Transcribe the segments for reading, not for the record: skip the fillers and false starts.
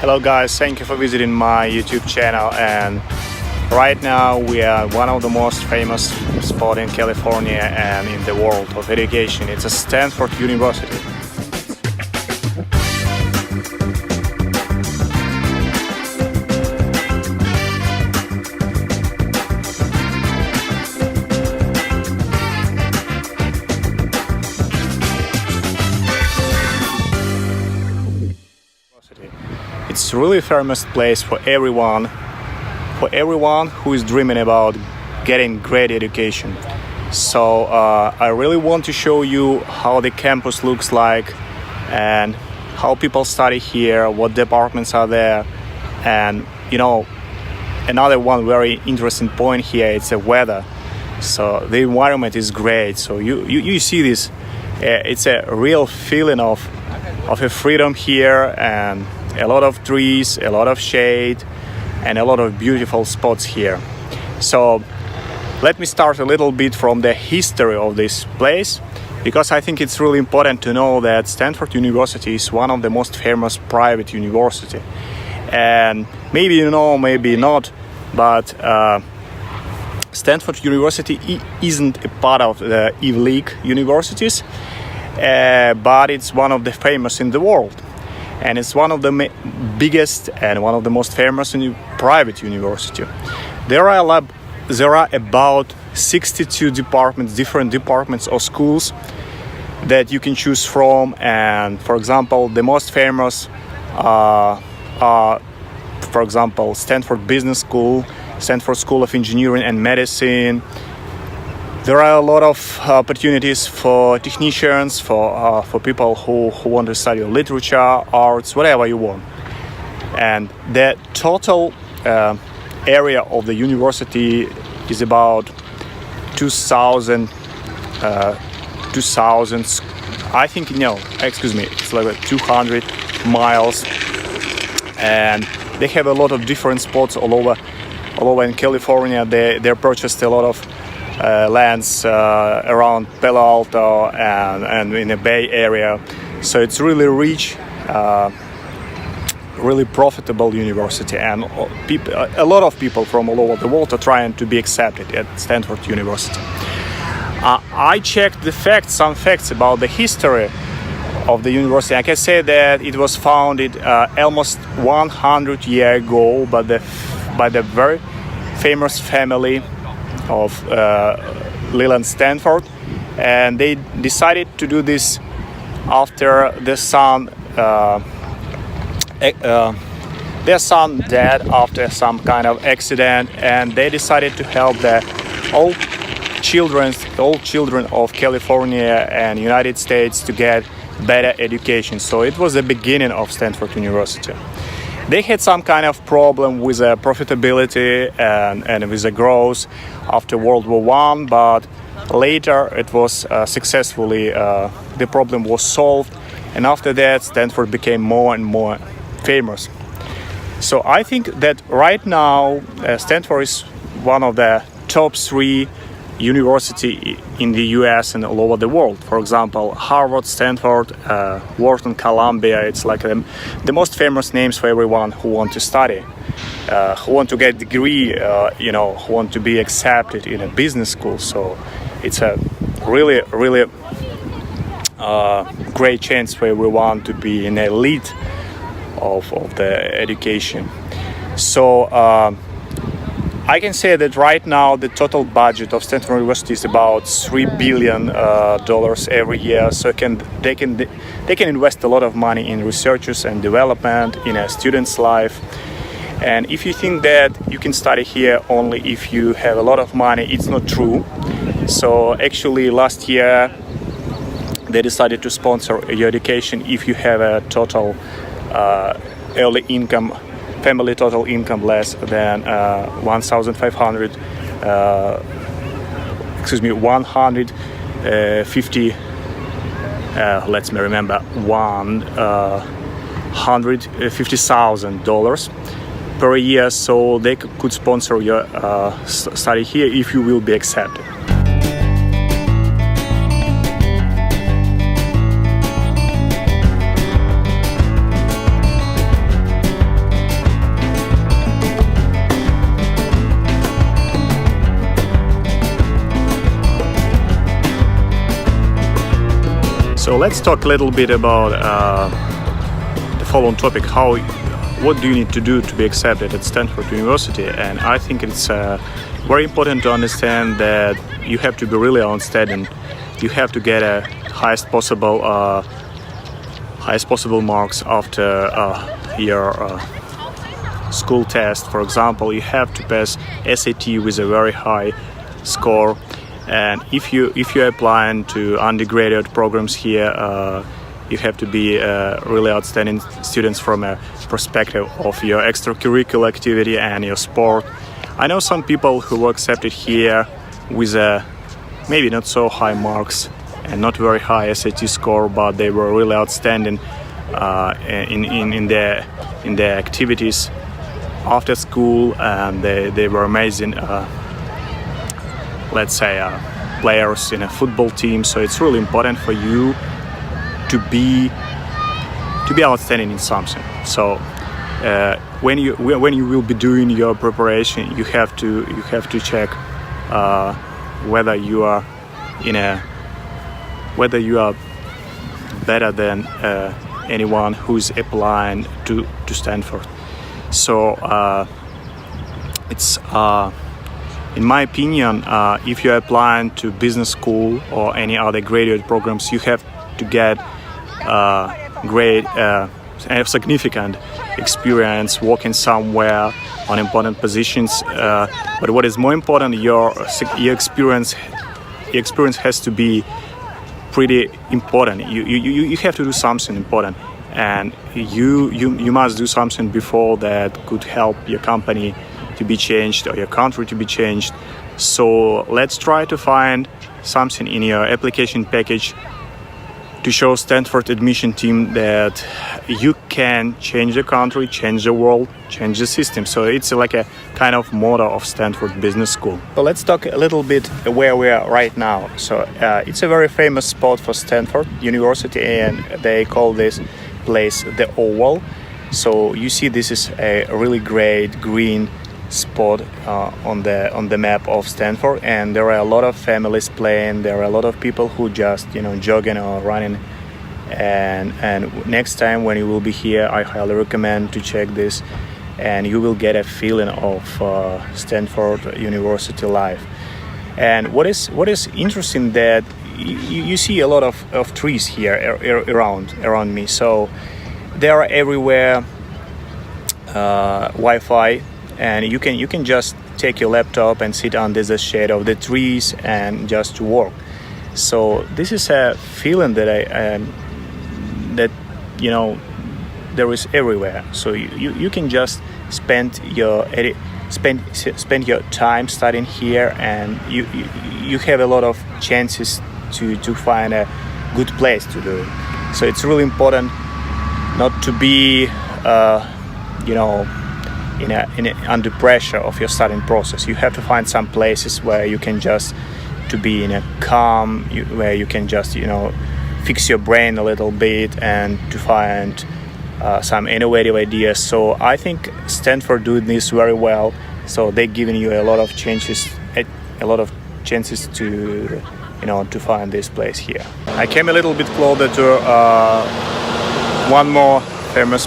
Hello guys, thank you for visiting my YouTube channel, and right now we are one of the most famous spot in California and in the world of education. It's a Stanford University. It's really famous place for everyone who is dreaming about getting great education. So I really want to show you how the campus looks like and how people study here, what departments are there, and another one very interesting point here, it's the weather. So the environment is great. So you see this, it's a real feeling of a freedom here, and a lot of trees, a lot of shade, and a lot of beautiful spots here. So let me start a little bit from the history of this place, because I think it's really important to know that Stanford University is one of the most famous private university. And maybe you know, maybe not, but Stanford University isn't a part of the Ivy League universities, but it's one of the famous in the world. And it's one of the biggest and one of the most famous private university. There are about 62 departments, different departments or schools that you can choose from. And for example, the most famous are, for example, Stanford Business School, Stanford School of Engineering and Medicine. There are a lot of opportunities for technicians, for people who want to study literature, arts, whatever you want. And the total area of the university is about 2,000, it's like 200 miles. And they have a lot of different spots all over in California. They purchased a lot of lands around Palo Alto and in the Bay Area. So it's really rich, really profitable university, and a lot of people from all over the world are trying to be accepted at Stanford University. I checked some facts about the history of the university. I can say that it was founded almost 100 years ago by the very famous family of Leland Stanford, and they decided to do this after their son died after some kind of accident, and they decided to help all children of California and United States to get better education. So it was the beginning of Stanford University. They had some kind of problem with the profitability and with the growth after World War I, but later it was successfully, the problem was solved, and after that Stanford became more and more famous. So I think that right now Stanford is one of the top 3 university in the US and all over the world. For example, Harvard, Stanford, Wharton, Columbia. It's like the most famous names for everyone who want to study, who want to get a degree, who want to be accepted in a business school. So it's a really great chance for everyone to be an elite of the education. So I can say that right now the total budget of Stanford University is about $3 billion every year. So they can invest a lot of money in researchers and development in a student's life. And if you think that you can study here only if you have a lot of money, it's not true. So actually last year they decided to sponsor your education if you have a total family total income less than 1,500, 150, let me remember, $150,000 per year, so they could sponsor your study here if you will be accepted. So let's talk a little bit about the following topic: what do you need to do to be accepted at Stanford University? And I think it's very important to understand that you have to be really outstanding. You have to get a highest possible marks after your school test. For example, you have to pass SAT with a very high score. And if you're applying to undergraduate programs here, you have to be really outstanding students from a perspective of your extracurricular activity and your sport. I know some people who were accepted here with maybe not so high marks and not very high SAT score, but they were really outstanding in their activities after school, and they were amazing. Let's say players in a football team. So it's really important for you to be outstanding in something. So when you will be doing your preparation, you have to check whether you are better than anyone who's applying to Stanford. So it's in my opinion, if you're applying to business school or any other graduate programs, you have to get great and significant experience working somewhere on important positions. But what is more important, your experience has to be pretty important. You have to do something important, and you must do something before that could help your company to be changed or your country to be changed. So let's try to find something in your application package to show Stanford admission team that you can change the country, change the world, change the system. So it's like a kind of motto of Stanford Business School. So let's talk a little bit where we are right now. So it's a very famous spot for Stanford University, and they call this place the Oval. So you see, this is a really great green spot on the map of Stanford, and there are a lot of families playing. There are a lot of people who just jogging or running, and next time when you will be here, I highly recommend to check this, and you will get a feeling of Stanford University life. And what is interesting, that you see a lot of trees here around me. So there are everywhere Wi-Fi. And you can just take your laptop and sit under the shade of the trees and just work. So this is a feeling that there is everywhere. So you can just spend your time studying here, and you have a lot of chances to find a good place to do it. So it's really important not to be under pressure of your studying process. You have to find some places where you can just to be in a calm, where you can just fix your brain a little bit and to find some innovative ideas. So I think Stanford doing this very well. So they're giving you a lot of chances to find this place here. I came a little bit closer to one more famous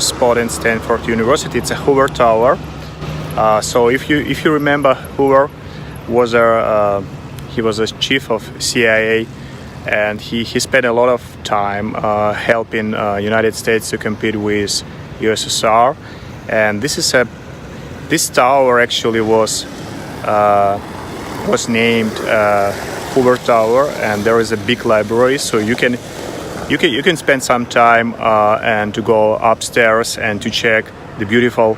spot in Stanford University. It's a Hoover Tower. So if you remember, Hoover was he was a chief of CIA, and he spent a lot of time helping United States to compete with USSR. And this tower actually was named Hoover Tower, and there is a big library, so you can spend some time and to go upstairs and to check the beautiful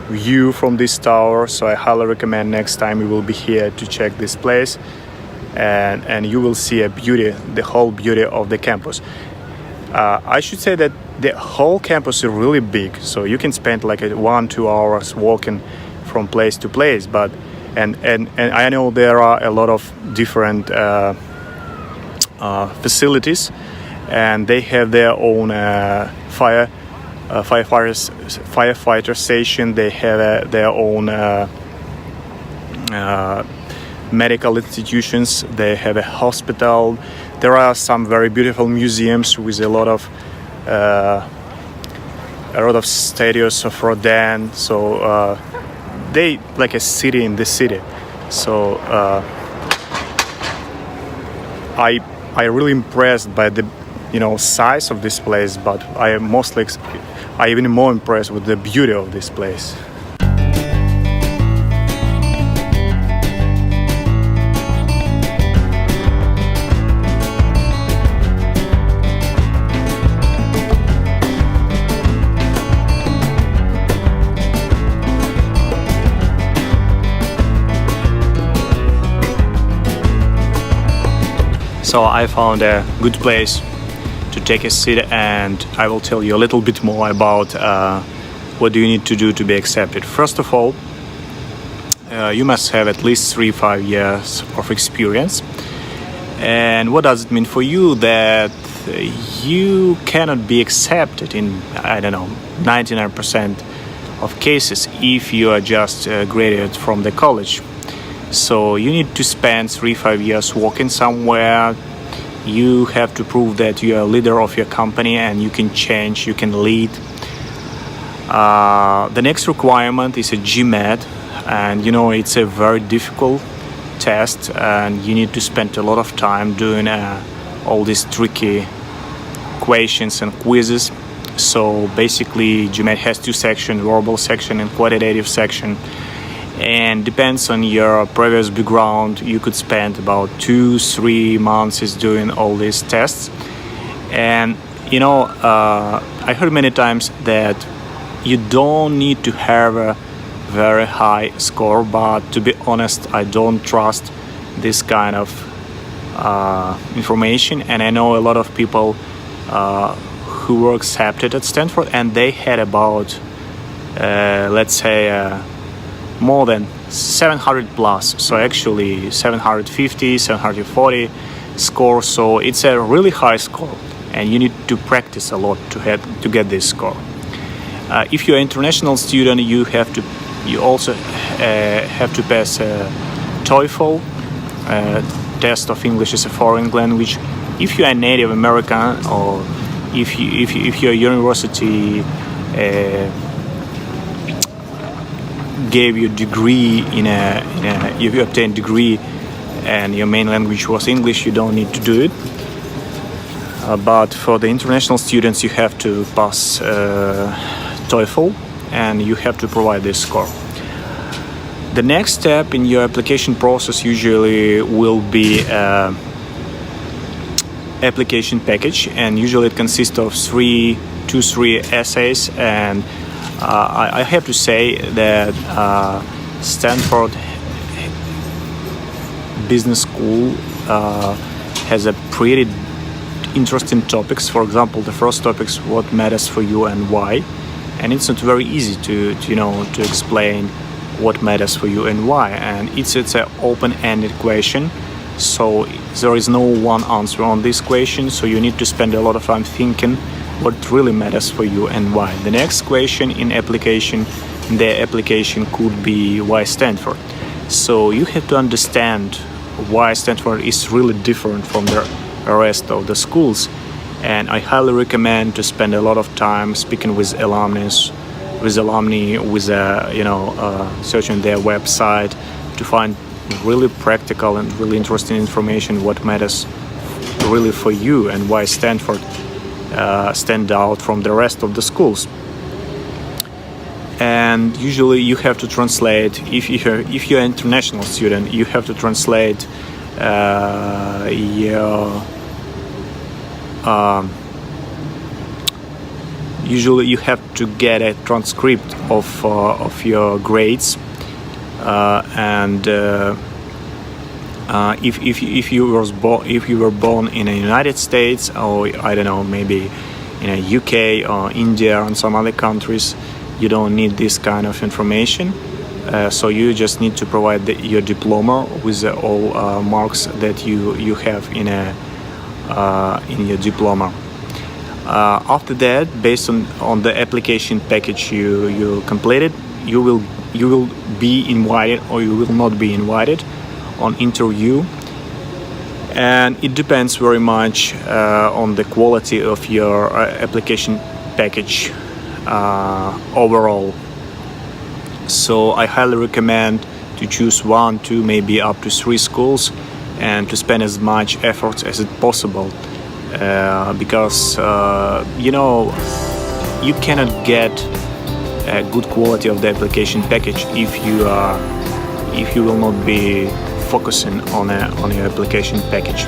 view from this tower. So I highly recommend next time you will be here to check this place, and you will see the whole beauty of the campus. I should say that the whole campus is really big, so you can spend like 1-2 hours walking from place to place. But and I know there are a lot of different facilities, and they have their own firefighter station. They have their own medical institutions. They have a hospital. There are some very beautiful museums with a lot of statues of Rodin. So they like a city in the city. So I really impressed by the size of this place, but I even more impressed with the beauty of this place. So I found a good place to take a seat, and I will tell you a little bit more about what do you need to do to be accepted. First of all, you must have at least 3-5 years of experience. And what does it mean for you? That you cannot be accepted in, 99% of cases if you are just graduated from the college. So you need to spend 3-5 years working somewhere. You have to prove that you are a leader of your company and you can change, you can lead. The next requirement is a GMAT, and it's a very difficult test, and you need to spend a lot of time doing all these tricky questions and quizzes. So basically GMAT has 2 sections, verbal section and quantitative section. And depends on your previous background, you could spend about 2-3 months doing all these tests. And I heard many times that you don't need to have a very high score, but to be honest, I don't trust this kind of information. And I know a lot of people who were accepted at Stanford, and they had about more than 700 plus, so actually 750, 740 score. So it's a really high score, and you need to practice a lot to get this score. If you're an international student, you also have to pass a TOEFL test of English as a foreign language. If you're a Native American, or if your university gave you a degree if you obtained a degree and your main language was English, you don't need to do it. But for the international students, you have to pass TOEFL, and you have to provide this score. The next step in your application process usually will be application package, and usually it consists of 3 essays. And I have to say that Stanford Business School has a pretty interesting topics. For example, the first topic is what matters for you and why, and it's not very easy to explain what matters for you and why. And it's an open-ended question, so there is no one answer on this question. So you need to spend a lot of time thinking what really matters for you and why. The next question in the application could be why Stanford. So you have to understand why Stanford is really different from the rest of the schools. And I highly recommend to spend a lot of time speaking with alumni, searching their website to find really practical and really interesting information what matters really for you and why Stanford stand out from the rest of the schools. And usually you have to translate, if you're an international student, you have to translate usually you have to get a transcript of your grades, and if you were born in the United States, or maybe in a UK or India and some other countries, you don't need this kind of information. So you just need to provide your diploma with all marks that you have in your diploma. After that, based on the application package you completed, you will be invited or you will not be invited on interview. and it depends very much on the quality of your application package overall. So I highly recommend to choose 1, 2, maybe up to 3 schools, and to spend as much effort as it possible, because you cannot get a good quality of the application package if you will not be focusing on your application package.